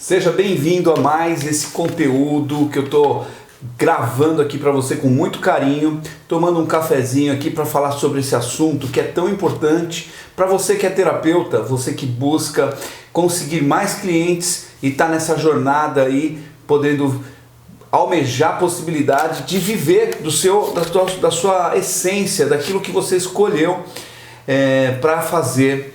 Seja bem-vindo a mais esse conteúdo que eu tô gravando aqui para você com muito carinho, tomando um cafezinho aqui para falar sobre esse assunto que é tão importante para você que é terapeuta, você que busca conseguir mais clientes e está nessa jornada aí, podendo almejar a possibilidade de viver da sua essência, daquilo que você escolheu para fazer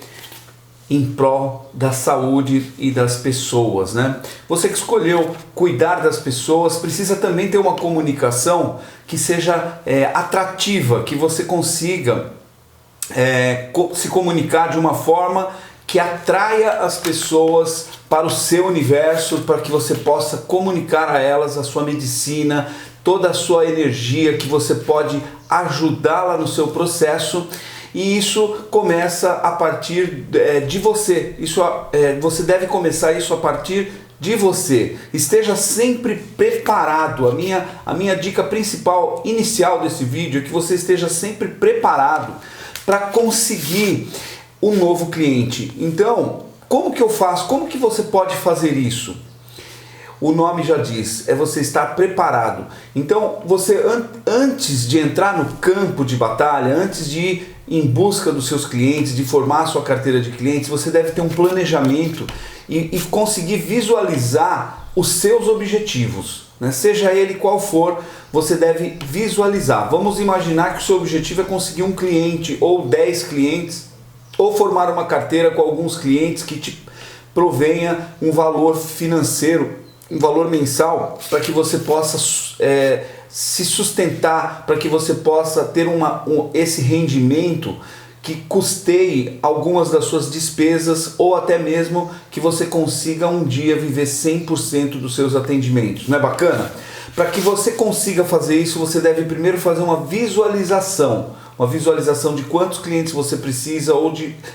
em prol da saúde e das pessoas, né? Você que escolheu cuidar das pessoas precisa também ter uma comunicação que seja atrativa, que você consiga se comunicar de uma forma que atraia as pessoas para o seu universo, para que você possa comunicar a elas a sua medicina, toda a sua energia, que você pode ajudá-la no seu processo. E isso começa a partir de você. Você deve começar isso a partir de você. Esteja sempre preparado. A minha dica principal inicial desse vídeo é que você esteja sempre preparado para conseguir um novo cliente. Então, como que eu faço? Como que você pode fazer isso? O nome já diz, é você estar preparado. Então, você antes de entrar no campo de batalha, antes de ir em busca dos seus clientes, de formar a sua carteira de clientes, você deve ter um planejamento e conseguir visualizar os seus objetivos, né? Seja ele qual for, você deve visualizar. Vamos imaginar que o seu objetivo é conseguir um cliente ou 10 clientes, ou formar uma carteira com alguns clientes que te provenha um valor financeiro, um valor mensal, para que você possa se sustentar, para que você possa ter esse rendimento que custeie algumas das suas despesas, ou até mesmo que você consiga um dia viver 100% dos seus atendimentos. Não é bacana? Para que você consiga fazer isso, você deve primeiro fazer uma visualização de quantos clientes você precisa, ou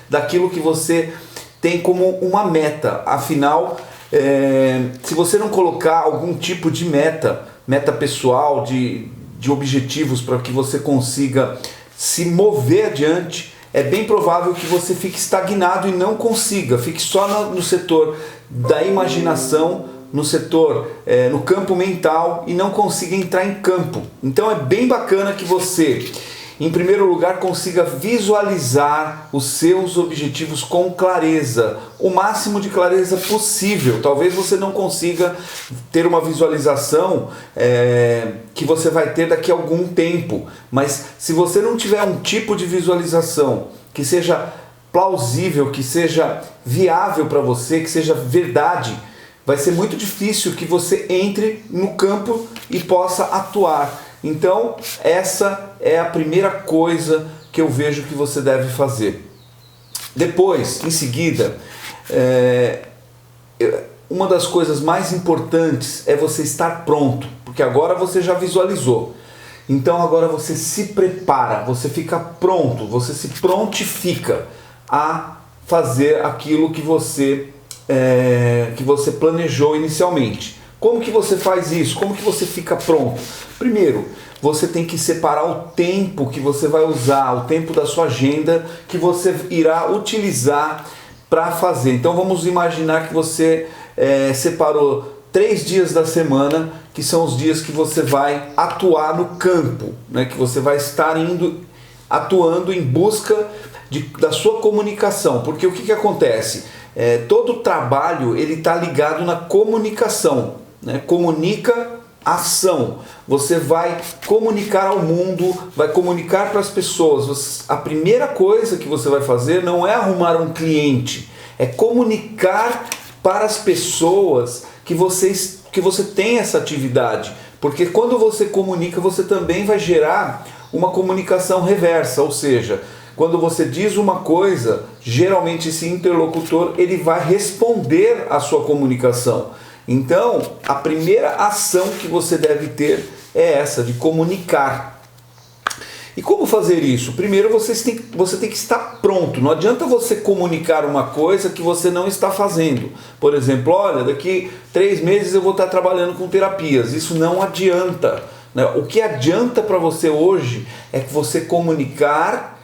daquilo que você tem como uma meta. Afinal, se você não colocar algum tipo de meta pessoal, de objetivos para que você consiga se mover adiante, é bem provável que você fique estagnado e não consiga, fique só no setor da imaginação, no setor, no campo mental, e não consiga entrar em campo. Então é bem bacana que você, em primeiro lugar, consiga visualizar os seus objetivos com clareza, o máximo de clareza possível. Talvez você não consiga ter uma visualização que você vai ter daqui a algum tempo, mas se você não tiver um tipo de visualização que seja plausível, que seja viável para você, que seja verdade, vai ser muito difícil que você entre no campo e possa atuar. Então, essa é a primeira coisa que eu vejo que você deve fazer. Depois, em seguida, uma das coisas mais importantes é você estar pronto, porque agora você já visualizou. Então agora você se prepara, você fica pronto, você se prontifica a fazer aquilo que você planejou inicialmente. Como que você faz isso? Como que você fica pronto? Primeiro, você tem que separar o tempo que você vai usar, o tempo da sua agenda que você irá utilizar para fazer. Então vamos imaginar que você separou 3 dias da semana, que são os dias que você vai atuar no campo, né? Que você vai estar atuando em busca da sua comunicação. Porque o que acontece? Todo trabalho está ligado na comunicação, né? Comunica ação. Você vai comunicar ao mundo, vai comunicar para as pessoas. A primeira coisa que você vai fazer não é arrumar um cliente, é comunicar para as pessoas que você tem essa atividade. Porque quando você comunica, você também vai gerar uma comunicação reversa, ou seja, quando você diz uma coisa, geralmente esse interlocutor ele vai responder à sua comunicação. Então, a primeira ação que você deve ter é essa, de comunicar. E como fazer isso? Primeiro você tem que estar pronto. Não adianta você comunicar uma coisa que você não está fazendo. Por exemplo, olha, daqui 3 meses eu vou estar trabalhando com terapias. Isso não adianta, né? O que adianta para você hoje é que você comunicar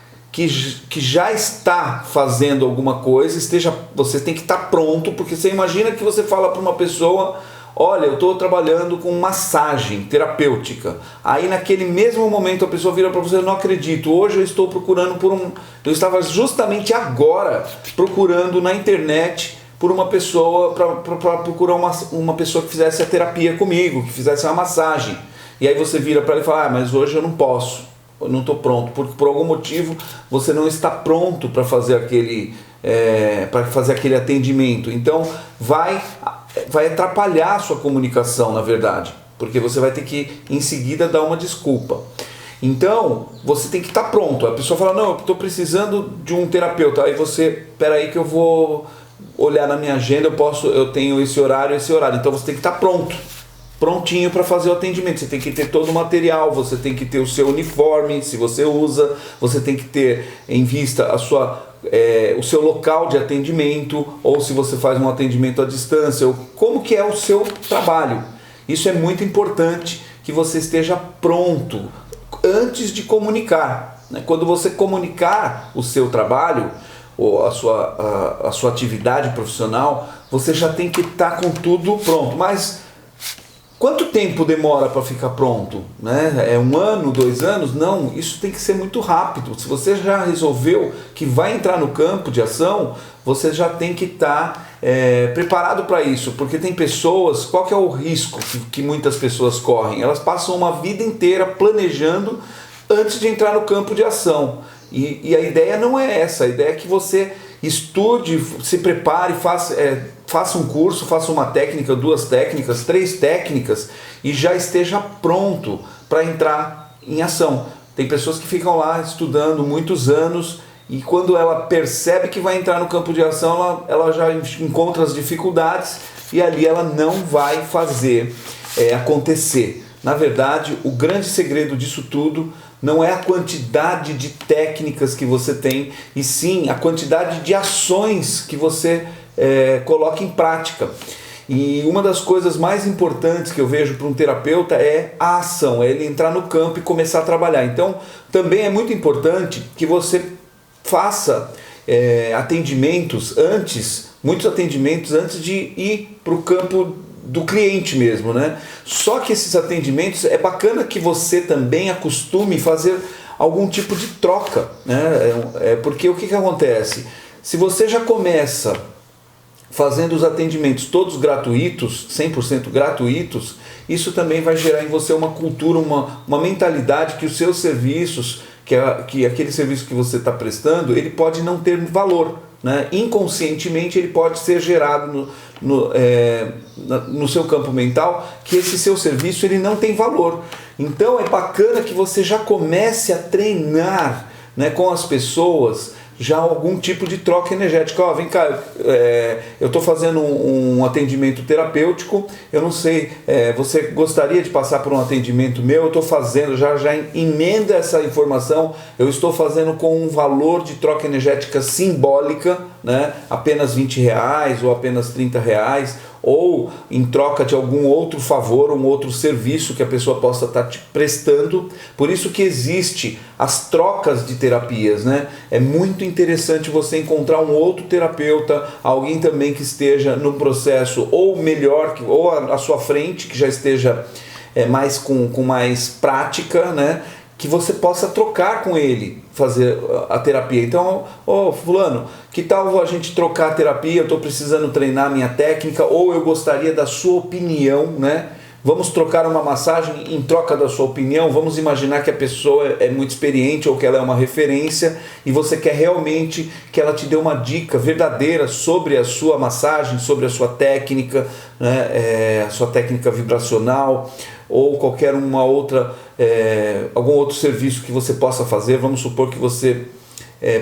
que já está fazendo alguma coisa, você tem que estar pronto, porque você imagina que você fala para uma pessoa: olha, eu estou trabalhando com massagem terapêutica. Aí naquele mesmo momento a pessoa vira para você: não acredito, hoje eu estou procurando eu estava justamente agora procurando na internet por uma pessoa, para procurar uma pessoa que fizesse a terapia comigo, que fizesse uma massagem. E aí você vira para ele e fala: mas hoje eu não posso, eu não estou pronto, porque por algum motivo você não está pronto para fazer aquele atendimento. Então vai atrapalhar a sua comunicação, na verdade, porque você vai ter que em seguida dar uma desculpa. Então você tem que estar pronto. A pessoa fala: não, eu estou precisando de um terapeuta. Aí você: peraí que eu vou olhar na minha agenda, eu tenho esse horário. Então você tem que estar prontinho para fazer o atendimento. Você tem que ter todo o material, você tem que ter o seu uniforme, se você usa, você tem que ter em vista o seu local de atendimento, ou se você faz um atendimento à distância, ou como que é o seu trabalho. Isso é muito importante, que você esteja pronto antes de comunicar, né? Quando você comunicar o seu trabalho ou a sua atividade profissional, você já tem que estar com tudo pronto. Mas quanto tempo demora para ficar pronto, né? É 1 ano, 2 anos? Não, isso tem que ser muito rápido. Se você já resolveu que vai entrar no campo de ação, você já tem que estar preparado para isso, porque tem pessoas, qual que é o risco que muitas pessoas correm? Elas passam uma vida inteira planejando antes de entrar no campo de ação. E a ideia não é essa, a ideia é que você estude, se prepare, faça um curso, faça uma técnica, 2 técnicas, 3 técnicas e já esteja pronto para entrar em ação. Tem pessoas que ficam lá estudando muitos anos e quando ela percebe que vai entrar no campo de ação, ela já encontra as dificuldades e ali ela não vai fazer acontecer. Na verdade, o grande segredo disso tudo não é a quantidade de técnicas que você tem, e sim a quantidade de ações que você coloca em prática. E uma das coisas mais importantes que eu vejo para um terapeuta é a ação, é ele entrar no campo e começar a trabalhar. Então também é muito importante que você faça muitos atendimentos antes de ir para o campo do cliente mesmo, né? Só que esses atendimentos é bacana que você também acostume fazer algum tipo de troca, né? Porque o que acontece? Se você já começa fazendo os atendimentos todos gratuitos, 100% gratuitos, isso também vai gerar em você uma cultura, uma mentalidade que os seus serviços, que aquele serviço que você está prestando, ele pode não ter valor, né? Inconscientemente ele pode ser gerado no seu campo mental que esse seu serviço ele não tem valor. Então é bacana que você já comece a treinar, né, com as pessoas já algum tipo de troca energética. Ó, vem cá, eu estou fazendo um atendimento terapêutico, eu não sei, você gostaria de passar por um atendimento meu? Eu estou fazendo, já emenda essa informação, eu estou fazendo com um valor de troca energética simbólica, né? Apenas R$20 ou apenas R$30, ou em troca de algum outro favor, um outro serviço que a pessoa possa estar te prestando. Por isso que existe as trocas de terapias, né? É muito interessante você encontrar um outro terapeuta, alguém também que esteja no processo ou melhor, ou à sua frente, que já esteja mais com mais prática, né? Que você possa trocar com ele, fazer a terapia. Então, fulano, que tal a gente trocar a terapia? Eu estou precisando treinar minha técnica, ou eu gostaria da sua opinião, né? Vamos trocar uma massagem em troca da sua opinião. Vamos imaginar que a pessoa é muito experiente ou que ela é uma referência e você quer realmente que ela te dê uma dica verdadeira sobre a sua massagem, sobre a sua técnica, né? A sua técnica vibracional, ou qualquer uma outra, algum outro serviço que você possa fazer. Vamos supor que você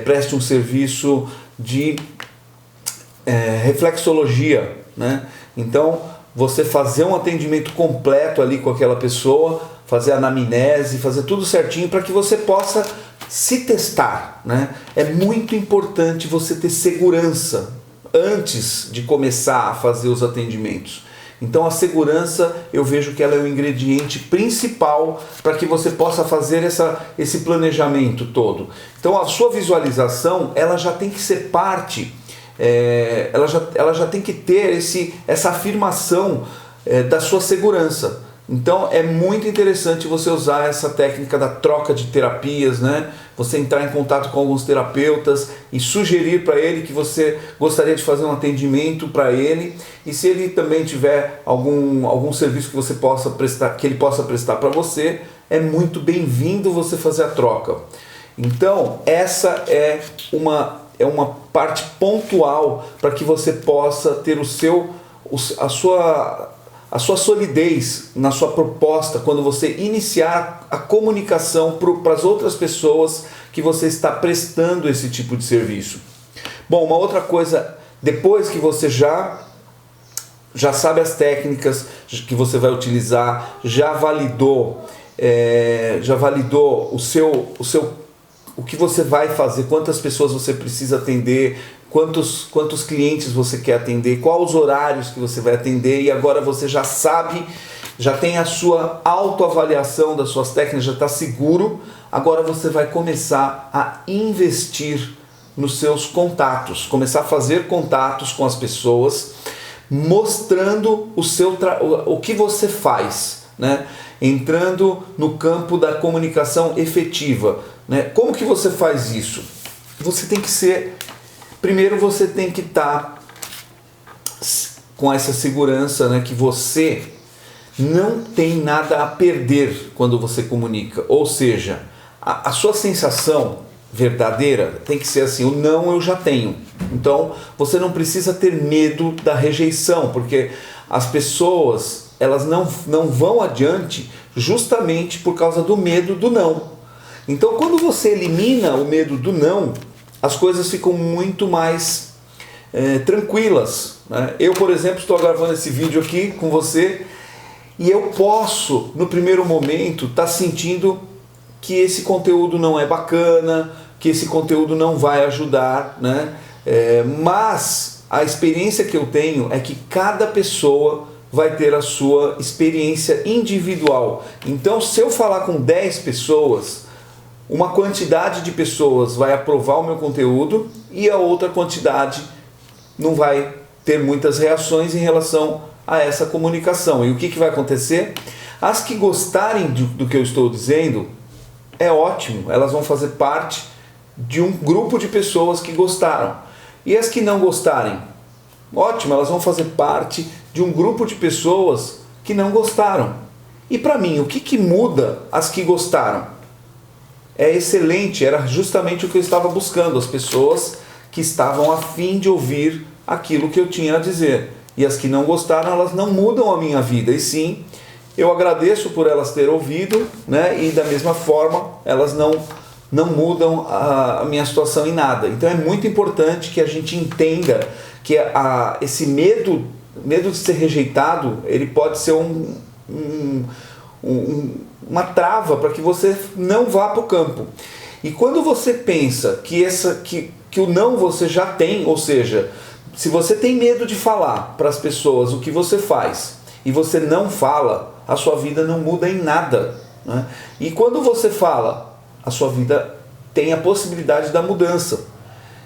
preste um serviço de reflexologia, né? Então você fazer um atendimento completo ali com aquela pessoa, fazer anamnese, fazer tudo certinho para que você possa se testar, né? É muito importante você ter segurança antes de começar a fazer os atendimentos. Então a segurança, eu vejo que ela é o ingrediente principal para que você possa fazer esse planejamento todo. Então a sua visualização, ela já tem que ser parte, ela já tem que ter essa afirmação da sua segurança. Então é muito interessante você usar essa técnica da troca de terapias, né? Você entrar em contato com alguns terapeutas e sugerir para ele que você gostaria de fazer um atendimento para ele, e se ele também tiver algum serviço que você possa prestar, que ele possa prestar para você, é muito bem-vindo você fazer a troca. Então essa é uma parte pontual para que você possa ter a sua solidez na sua proposta quando você iniciar a comunicação para as outras pessoas que você está prestando esse tipo de serviço. Bom, uma outra coisa, depois que você já sabe as técnicas que você vai utilizar, já validou o que você vai fazer, quantas pessoas você precisa atender, quantos clientes você quer atender, quais os horários que você vai atender, e agora você já sabe, já tem a sua autoavaliação das suas técnicas, já está seguro. Agora você vai começar a investir nos seus contatos, começar a fazer contatos com as pessoas, mostrando o que você faz, né? Entrando no campo da comunicação efetiva, né? Como que você faz isso? Você tem que ser... Primeiro você tem que estar com essa segurança, né, que você não tem nada a perder quando você comunica. Ou seja, a sua sensação verdadeira tem que ser assim: o não eu já tenho. Então você não precisa ter medo da rejeição, porque as pessoas elas não vão adiante justamente por causa do medo do não. Então quando você elimina o medo do não, as coisas ficam muito mais tranquilas, né? Eu, por exemplo, estou gravando esse vídeo aqui com você e eu posso, no primeiro momento, estar sentindo que esse conteúdo não é bacana, que esse conteúdo não vai ajudar, né? Mas a experiência que eu tenho é que cada pessoa vai ter a sua experiência individual. Então, se eu falar com 10 pessoas, uma quantidade de pessoas vai aprovar o meu conteúdo e a outra quantidade não vai ter muitas reações em relação a essa comunicação. E o que vai acontecer? As que gostarem do que eu estou dizendo, é ótimo, elas vão fazer parte de um grupo de pessoas que gostaram. E as que não gostarem, ótimo, elas vão fazer parte de um grupo de pessoas que não gostaram. E para mim, o que muda as que gostaram? É excelente, era justamente o que eu estava buscando, as pessoas que estavam a fim de ouvir aquilo que eu tinha a dizer. E as que não gostaram, elas não mudam a minha vida, e sim, eu agradeço por elas terem ouvido, né? E da mesma forma, elas não mudam a minha situação em nada. Então é muito importante que a gente entenda que esse medo de ser rejeitado, ele pode ser uma trava para que você não vá para o campo. E quando você pensa que o não você já tem, ou seja, se você tem medo de falar para as pessoas o que você faz e você não fala, a sua vida não muda em nada, né? E quando você fala, a sua vida tem a possibilidade da mudança.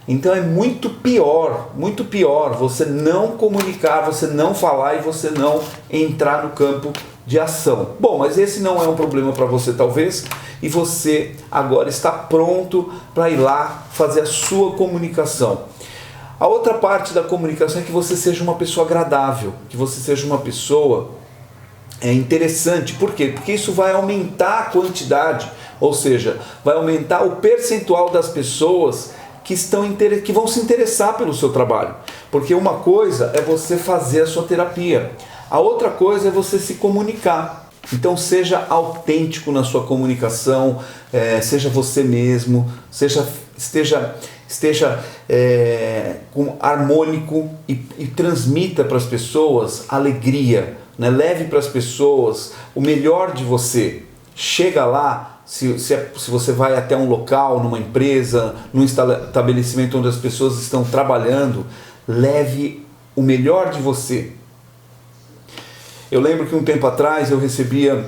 Então é muito pior você não comunicar, você não falar e você não entrar no campo de ação. Bom, mas esse não é um problema para você talvez, e você agora está pronto para ir lá fazer a sua comunicação. A outra parte da comunicação é que você seja uma pessoa agradável, que você seja uma pessoa interessante. Por quê? Porque isso vai aumentar a quantidade, ou seja, vai aumentar o percentual das pessoas que vão se interessar pelo seu trabalho. Porque uma coisa é você fazer a sua terapia, a outra coisa é você se comunicar. Então seja autêntico na sua comunicação, seja você mesmo, esteja harmônico e transmita para as pessoas alegria, né? Leve para as pessoas o melhor de você. Chega lá, se você vai até um local, numa empresa, num estabelecimento onde as pessoas estão trabalhando, leve o melhor de você. Eu lembro que um tempo atrás eu recebia,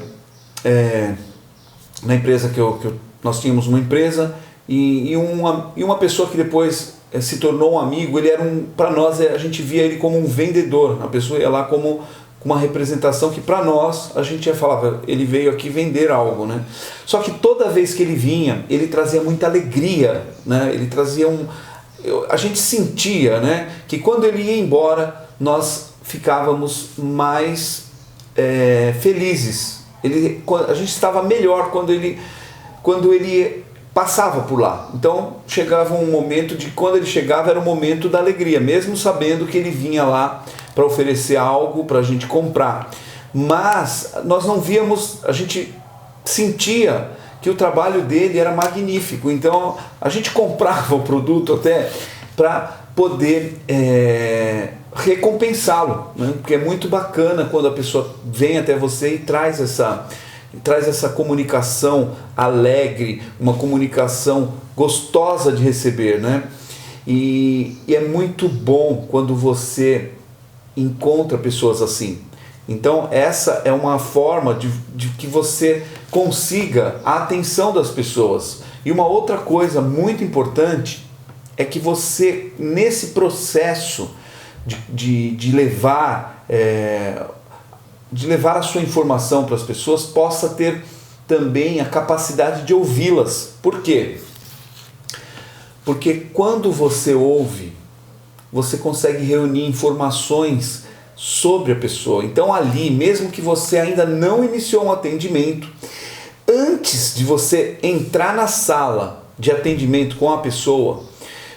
na empresa nós tínhamos uma empresa, e uma pessoa que depois se tornou um amigo, ele era para nós, a gente via ele como um vendedor, a pessoa ia lá como uma representação que para nós, a gente ia falar, ele veio aqui vender algo, né? Só que toda vez que ele vinha, ele trazia muita alegria, né? Ele trazia a gente sentia, né, que quando ele ia embora, nós ficávamos mais felizes. A gente estava melhor quando ele passava por lá. Então chegava um momento de quando ele chegava era o momento da alegria, mesmo sabendo que ele vinha lá para oferecer algo para a gente comprar. Mas nós não víamos, a gente sentia que o trabalho dele era magnífico. Então a gente comprava o produto até para poder recompensá-lo, né? Porque é muito bacana quando a pessoa vem até você e traz essa comunicação alegre, uma comunicação gostosa de receber, né? E é muito bom quando você encontra pessoas assim. Então essa é uma forma de que você consiga a atenção das pessoas. E uma outra coisa muito importante é que você, nesse processo de levar a sua informação para as pessoas, possa ter também a capacidade de ouvi-las. Por quê? Porque quando você ouve, você consegue reunir informações sobre a pessoa. Então ali, mesmo que você ainda não iniciou um atendimento, antes de você entrar na sala de atendimento com a pessoa,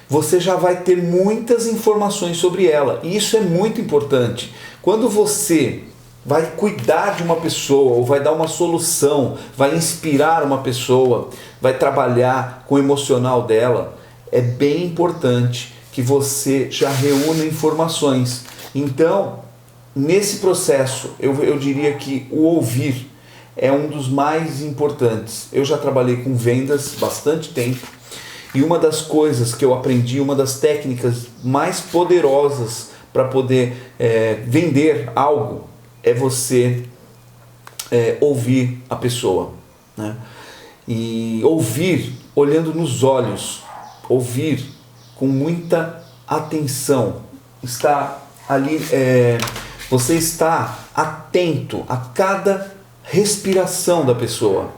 você já vai ter muitas informações sobre ela. E isso é muito importante. Quando você vai cuidar de uma pessoa, ou vai dar uma solução, vai inspirar uma pessoa, vai trabalhar com o emocional dela, é bem importante que você já reúna informações. Então, nesse processo, eu diria que o ouvir é um dos mais importantes. Eu já trabalhei com vendas bastante tempo, e uma das coisas que eu aprendi, uma das técnicas mais poderosas para poder vender algo, é você ouvir a pessoa, né? E ouvir olhando nos olhos, ouvir com muita atenção, está ali, você está atento a cada respiração da pessoa.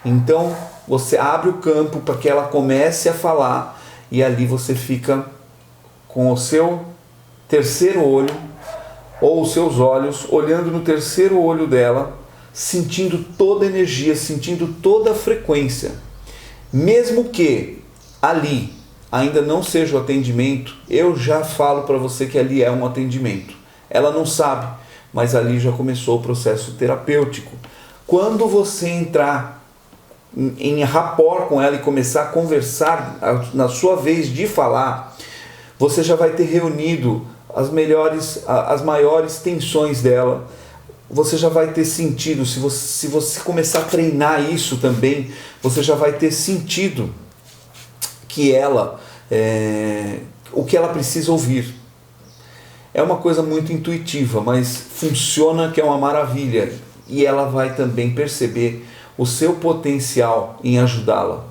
Então você abre o campo para que ela comece a falar, e ali você fica com o seu terceiro olho, ou os seus olhos, olhando no terceiro olho dela, sentindo toda a energia, sentindo toda a frequência. Mesmo que ali ainda não seja o atendimento, eu já falo para você que ali é um atendimento. Ela não sabe, mas ali já começou o processo terapêutico. Quando você entrar em rapport com ela e começar a conversar na sua vez de falar, você já vai ter reunido as maiores tensões dela. Você já vai ter sentido, se você começar a treinar isso também, você já vai ter sentido que o que ela precisa ouvir. É uma coisa muito intuitiva, mas funciona, que é uma maravilha. E ela vai também perceber o seu potencial em ajudá-la.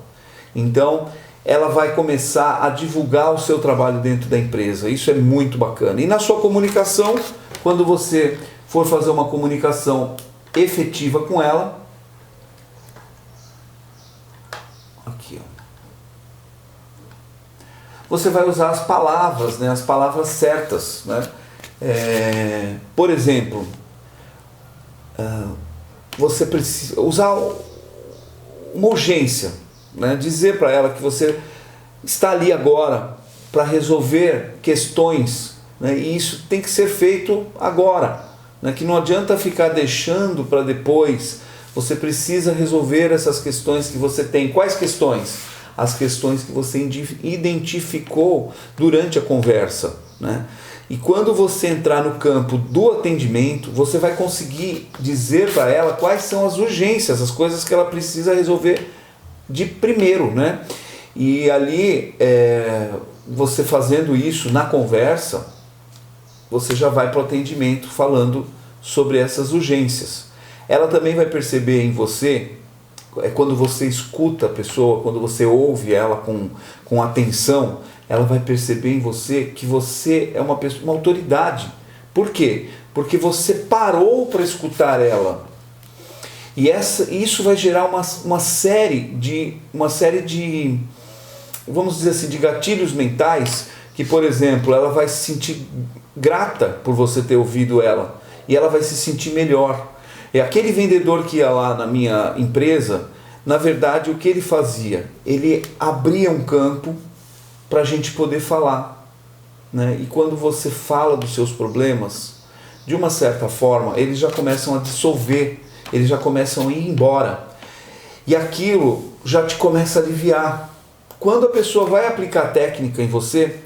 Então, ela vai começar a divulgar o seu trabalho dentro da empresa. Isso é muito bacana. E na sua comunicação, quando você for fazer uma comunicação efetiva com ela, aqui, ó, você vai usar as palavras, né, as palavras certas, né? Por exemplo, você precisa usar uma urgência, né? Dizer para ela que você está ali agora para resolver questões, né? E isso tem que ser feito agora, né? Que não adianta ficar deixando para depois. Você precisa resolver essas questões que você tem. Quais questões? As questões que você identificou durante a conversa, né? E quando você entrar no campo do atendimento, você vai conseguir dizer para ela quais são as urgências, as coisas que ela precisa resolver de primeiro, né? E ali, você fazendo isso na conversa, você já vai para o atendimento falando sobre essas urgências. Ela também vai perceber em você, quando você escuta a pessoa, quando você ouve ela com atenção, ela vai perceber em você que você é uma autoridade. Por quê? Porque você parou para escutar ela. E isso vai gerar uma série de, vamos dizer assim, de gatilhos mentais, que, por exemplo, ela vai se sentir grata por você ter ouvido ela, e ela vai se sentir melhor. É aquele vendedor que ia lá na minha empresa, na verdade, o que ele fazia? Ele abria um campo para a gente poder falar, né? E quando você fala dos seus problemas, de uma certa forma, eles já começam a dissolver, eles já começam a ir embora. E aquilo já te começa a aliviar. Quando a pessoa vai aplicar a técnica em você,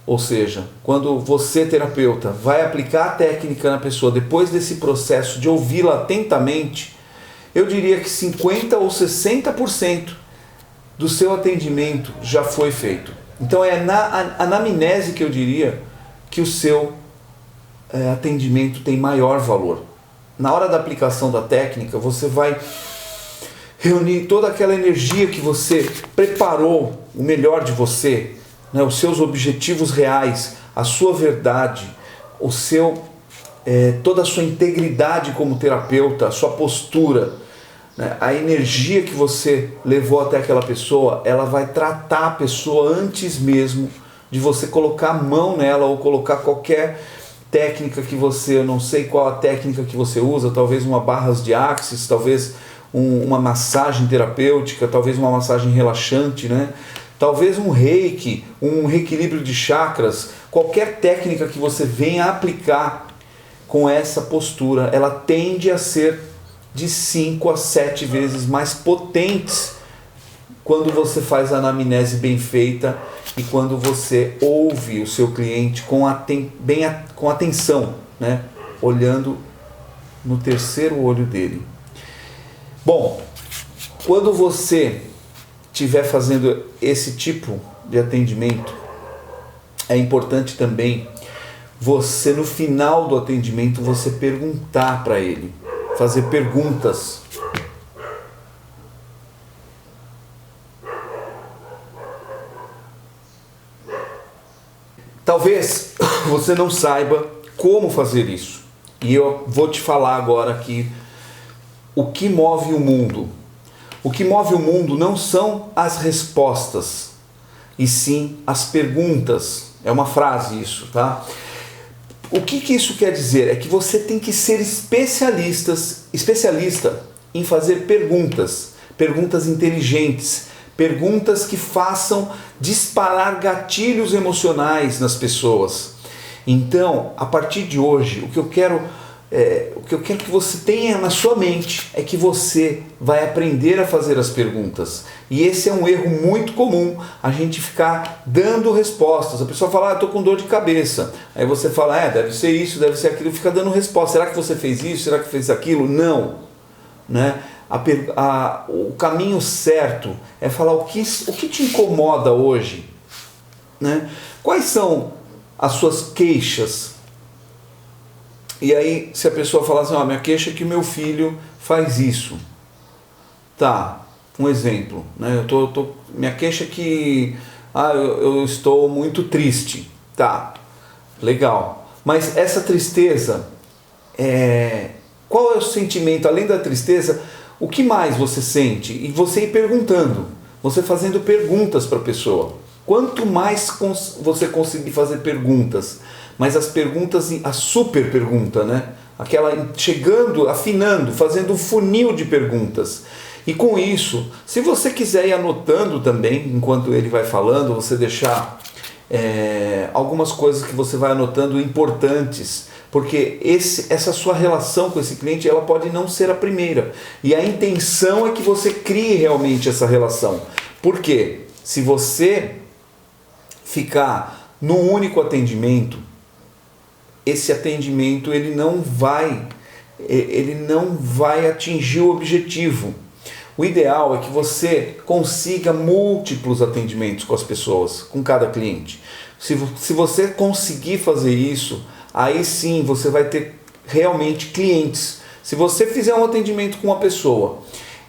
ou seja, quando você, terapeuta, vai aplicar a técnica na pessoa, depois desse processo de ouvi-la atentamente, eu diria que 50% ou 60% do seu atendimento já foi feito. Então é na anamnese que eu diria que o seu atendimento tem maior valor. Na hora da aplicação da técnica, você vai reunir toda aquela energia que você preparou, o melhor de você, né, os seus objetivos reais, a sua verdade, toda a sua integridade como terapeuta, a sua postura, né, a energia que você levou até aquela pessoa, ela vai tratar a pessoa antes mesmo de você colocar a mão nela ou colocar qualquer técnica que você, eu não sei qual a técnica que você usa, talvez uma barras de axis, talvez uma massagem terapêutica, talvez uma massagem relaxante, né? Talvez um reiki, um reequilíbrio de chakras, qualquer técnica que você venha aplicar com essa postura, ela tende a ser de 5 a 7 vezes mais potentes quando você faz a anamnese bem feita e quando você ouve o seu cliente com atenção, né? Olhando no terceiro olho dele. Bom, quando você estiver fazendo esse tipo de atendimento, é importante também você, no final do atendimento, você perguntar para ele, fazer perguntas. Talvez você não saiba como fazer isso. E eu vou te falar agora aqui o que move o mundo. O que move o mundo não são as respostas, e sim as perguntas. É uma frase isso, tá? O que isso quer dizer? É que você tem que ser especialista em fazer perguntas inteligentes, perguntas que façam disparar gatilhos emocionais nas pessoas. Então, a partir de hoje, o que eu quero que você tenha na sua mente é que você vai aprender a fazer as perguntas. E esse é um erro muito comum, a gente ficar dando respostas. A pessoa fala, eu estou com dor de cabeça. Aí você fala, deve ser isso, deve ser aquilo, fica dando resposta. Será que você fez isso? Será que fez aquilo? Não. Né? O caminho certo é falar o que te incomoda hoje. Né? Quais são as suas queixas? E aí, se a pessoa falar assim, minha queixa é que meu filho faz isso. Tá, um exemplo, né? Minha queixa é que eu estou muito triste. Tá, legal. Mas essa tristeza, qual é o sentimento? Além da tristeza, o que mais você sente? E você ir perguntando, você fazendo perguntas para a pessoa. Quanto mais você conseguir fazer perguntas, mas as perguntas, a super pergunta, né? Aquela chegando, afinando, fazendo um funil de perguntas. E com isso, se você quiser ir anotando também, enquanto ele vai falando, você deixar algumas coisas que você vai anotando importantes, porque essa sua relação com esse cliente, ela pode não ser a primeira. E a intenção é que você crie realmente essa relação. Por quê? Se você ficar num único atendimento, esse atendimento ele não vai atingir o objetivo. O ideal é que você consiga múltiplos atendimentos com as pessoas, com cada cliente. Se você conseguir fazer isso, aí sim você vai ter realmente clientes. Se você fizer um atendimento com uma pessoa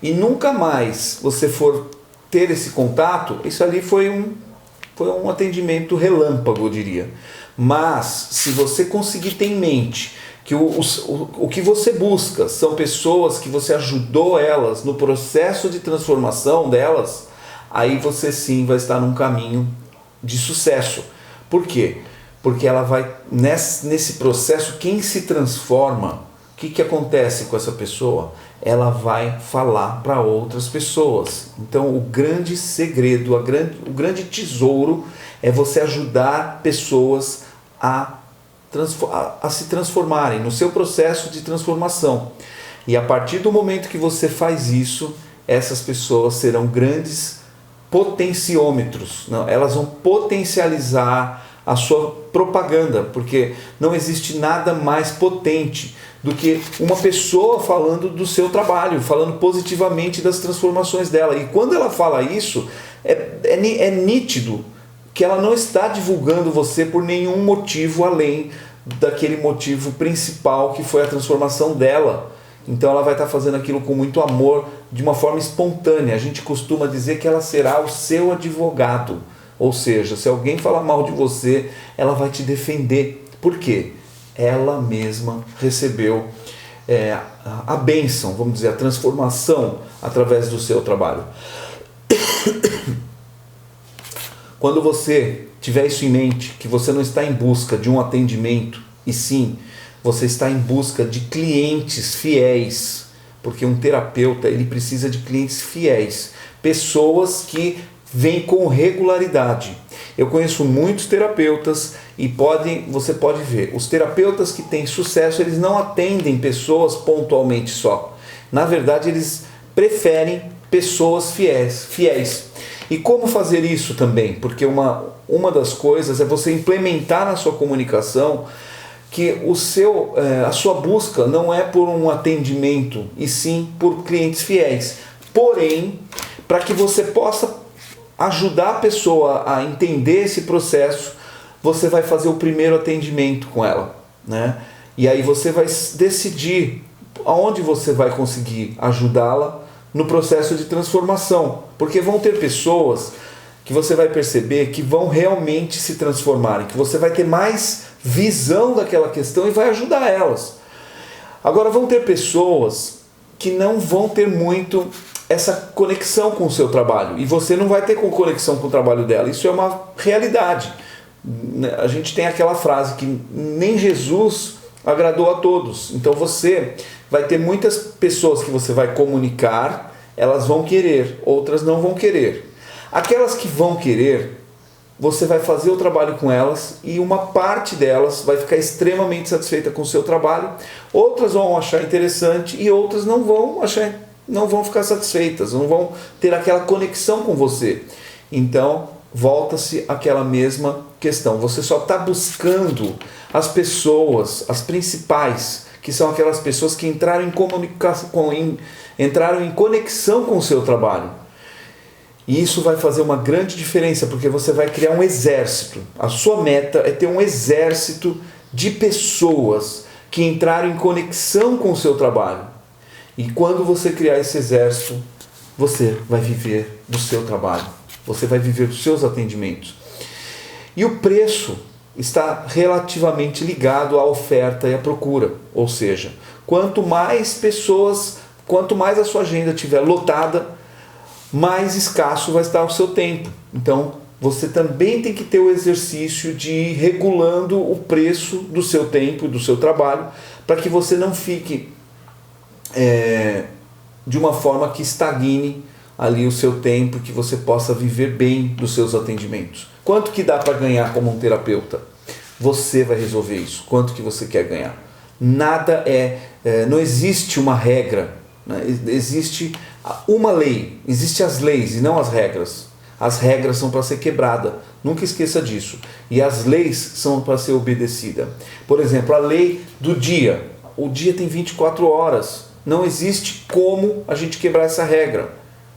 e nunca mais você for ter esse contato, isso ali foi um atendimento relâmpago, eu diria. Mas se você conseguir ter em mente que o que você busca são pessoas que você ajudou elas no processo de transformação delas, aí você sim vai estar num caminho de sucesso. Por quê? Porque ela vai, nesse processo, quem se transforma, o que acontece com essa pessoa? Ela vai falar para outras pessoas. Então o grande segredo, o grande tesouro é você ajudar pessoas a se transformarem no seu processo de transformação. E a partir do momento que você faz isso, essas pessoas serão grandes potenciômetros. Não, elas vão potencializar a sua propaganda, porque não existe nada mais potente do que uma pessoa falando do seu trabalho, falando positivamente das transformações dela. E quando ela fala isso, é nítido que ela não está divulgando você por nenhum motivo além daquele motivo principal que foi a transformação dela. Então ela vai estar fazendo aquilo com muito amor, de uma forma espontânea. A gente costuma dizer que ela será o seu advogado. Ou seja, se alguém falar mal de você, ela vai te defender. Por quê? Ela mesma recebeu a bênção, vamos dizer, a transformação através do seu trabalho. Quando você tiver isso em mente, que você não está em busca de um atendimento, e sim, você está em busca de clientes fiéis, porque um terapeuta ele precisa de clientes fiéis, pessoas que vêm com regularidade. Eu conheço muitos terapeutas e você pode ver, os terapeutas que têm sucesso, eles não atendem pessoas pontualmente só. Na verdade, eles preferem pessoas fiéis. E como fazer isso também? Porque uma das coisas é você implementar na sua comunicação que a sua busca não é por um atendimento, e sim por clientes fiéis. Porém, para que você possa ajudar a pessoa a entender esse processo, você vai fazer o primeiro atendimento com ela, né? E aí você vai decidir aonde você vai conseguir ajudá-la no processo de transformação, porque vão ter pessoas que você vai perceber que vão realmente se transformarem, que você vai ter mais visão daquela questão e vai ajudar elas. Agora vão ter pessoas que não vão ter muito essa conexão com o seu trabalho, e você não vai ter conexão com o trabalho dela. Isso é uma realidade. A gente tem aquela frase que nem Jesus agradou a todos. Então você vai ter muitas pessoas que você vai comunicar, elas vão querer, outras não vão querer. Aquelas que vão querer, você vai fazer o trabalho com elas e uma parte delas vai ficar extremamente satisfeita com o seu trabalho, outras vão achar interessante e outras não vão ficar satisfeitas, não vão ter aquela conexão com você. Então, volta-se àquela mesma questão. Você só está buscando as pessoas, as principais, que são aquelas pessoas que entraram em comunicação, entraram em conexão com o seu trabalho. E isso vai fazer uma grande diferença, porque você vai criar um exército. A sua meta é ter um exército de pessoas que entraram em conexão com o seu trabalho. E quando você criar esse exército, você vai viver do seu trabalho. Você vai viver dos seus atendimentos. E o preço está relativamente ligado à oferta e à procura. Ou seja, quanto mais pessoas, quanto mais a sua agenda estiver lotada, mais escasso vai estar o seu tempo. Então, você também tem que ter o exercício de ir regulando o preço do seu tempo e do seu trabalho, para que você não fique de uma forma que estagne ali o seu tempo, que você possa viver bem dos seus atendimentos. Quanto que dá para ganhar como um terapeuta? Você vai resolver isso. Quanto que você quer ganhar? Nada não existe uma regra, né? Existe uma lei, existem as leis e não as regras. As regras são para ser quebradas, nunca esqueça disso. E as leis são para ser obedecidas. Por exemplo, a lei do dia. O dia tem 24 horas. Não existe como a gente quebrar essa regra,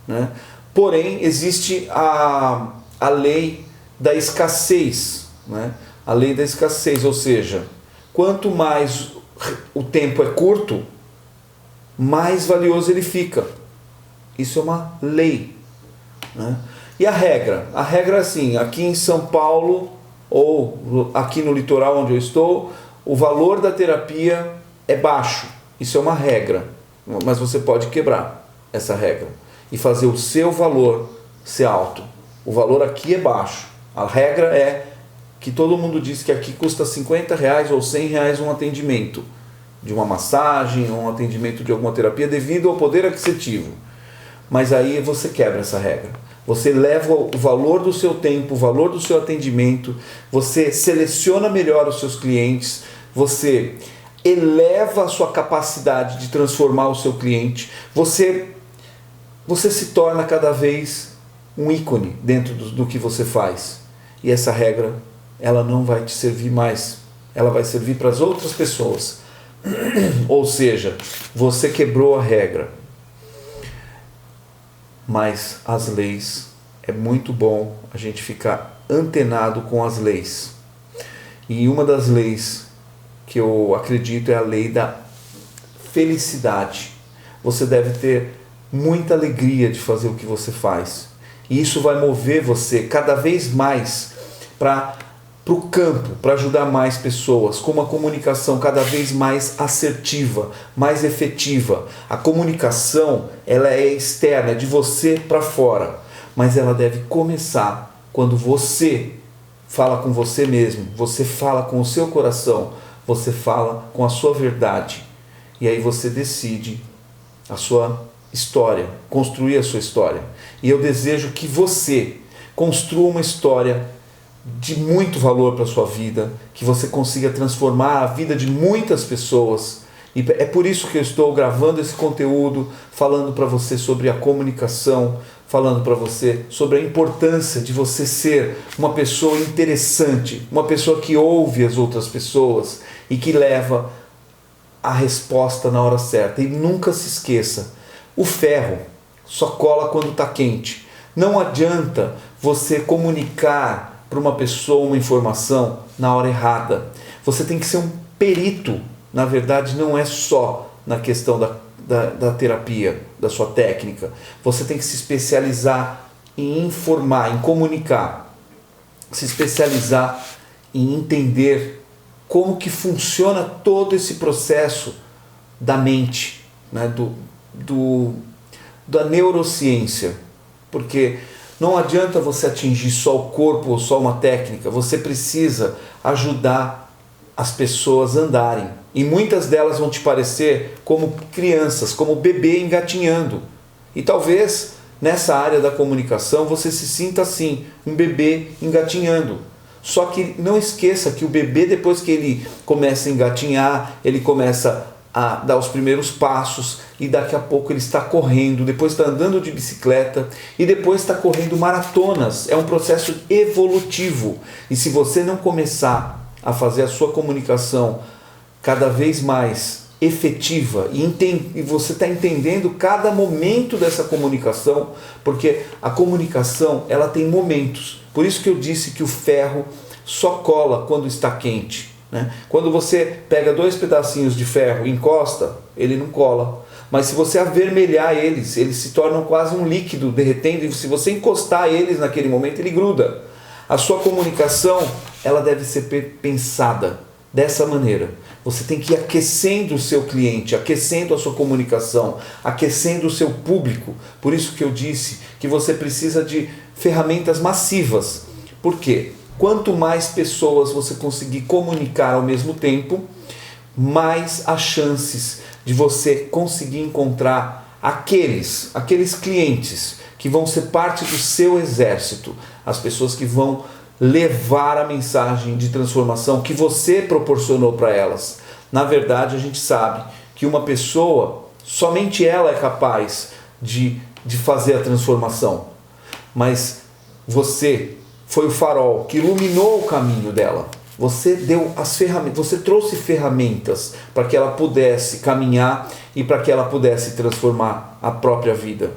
né? Porém, existe a lei da escassez, né? A lei da escassez, ou seja, quanto mais o tempo é curto, mais valioso ele fica. Isso é uma lei, né? E a regra? A regra é assim, aqui em São Paulo, ou aqui no litoral onde eu estou, o valor da terapia é baixo. Isso é uma regra, mas você pode quebrar essa regra e fazer o seu valor ser alto. O valor aqui é baixo. A regra é que todo mundo diz que aqui custa R$50 ou R$100 um atendimento de uma massagem ou um atendimento de alguma terapia devido ao poder aquisitivo. Mas aí você quebra essa regra. Você leva o valor do seu tempo, o valor do seu atendimento, você seleciona melhor os seus clientes, você eleva a sua capacidade de transformar o seu cliente, você se torna cada vez um ícone dentro do que você faz. E essa regra, ela não vai te servir mais, ela vai servir para as outras pessoas. Ou seja, você quebrou a regra. Mas as leis, é muito bom a gente ficar antenado com as leis. E uma das leis que eu acredito é a lei da felicidade. Você deve ter muita alegria de fazer o que você faz. E isso vai mover você cada vez mais para o campo, para ajudar mais pessoas, com uma comunicação cada vez mais assertiva, mais efetiva. A comunicação, ela é externa, é de você para fora, mas ela deve começar quando você fala com você mesmo, você fala com o seu coração, você fala com a sua verdade, e aí você decide a sua história, construir a sua história. E eu desejo que você construa uma história de muito valor para a sua vida, que você consiga transformar a vida de muitas pessoas. E é por isso que eu estou gravando esse conteúdo, falando para você sobre a comunicação, falando para você sobre a importância de você ser uma pessoa interessante, uma pessoa que ouve as outras pessoas e que leva a resposta na hora certa. E nunca se esqueça, o ferro só cola quando está quente. Não adianta você comunicar para uma pessoa uma informação na hora errada. Você tem que ser um perito. Na verdade, não é só na questão da terapia, da sua técnica. Você tem que se especializar em informar, em comunicar. Se especializar em entender como que funciona todo esse processo da mente, né? Da neurociência. Porque não adianta você atingir só o corpo ou só uma técnica, você precisa ajudar as pessoas a andarem. E muitas delas vão te parecer como crianças, como bebê engatinhando. E talvez nessa área da comunicação você se sinta assim, um bebê engatinhando. Só que não esqueça que o bebê, depois que ele começa a engatinhar, ele começa a dar os primeiros passos e daqui a pouco ele está correndo, depois está andando de bicicleta e depois está correndo maratonas. É um processo evolutivo. E se você não começar a fazer a sua comunicação cada vez mais efetiva e você está entendendo cada momento dessa comunicação, porque a comunicação ela tem momentos. Por isso que eu disse que o ferro só cola quando está quente, né? Quando você pega 2 pedacinhos de ferro e encosta, ele não cola. Mas se você avermelhar eles se tornam quase um líquido derretendo, e se você encostar eles naquele momento, ele gruda. A sua comunicação, ela deve ser pensada dessa maneira. Você tem que ir aquecendo o seu cliente, aquecendo a sua comunicação, aquecendo o seu público. Por isso que eu disse que você precisa de ferramentas massivas. Por quê? Quanto mais pessoas você conseguir comunicar ao mesmo tempo, mais as chances de você conseguir encontrar aqueles clientes que vão ser parte do seu exército, as pessoas que vão levar a mensagem de transformação que você proporcionou para elas. Na verdade, a gente sabe que uma pessoa, somente ela é capaz de fazer a transformação, mas você foi o farol que iluminou o caminho dela. Você deu as ferramentas, você trouxe ferramentas para que ela pudesse caminhar e para que ela pudesse transformar a própria vida.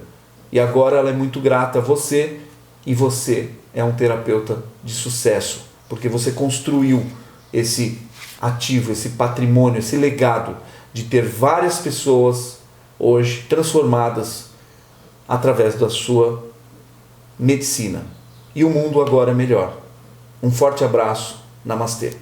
E agora ela é muito grata a você, e você é um terapeuta de sucesso, porque você construiu esse ativo, esse patrimônio, esse legado de ter várias pessoas hoje transformadas através da sua medicina. E o mundo agora é melhor. Um forte abraço. Namastê.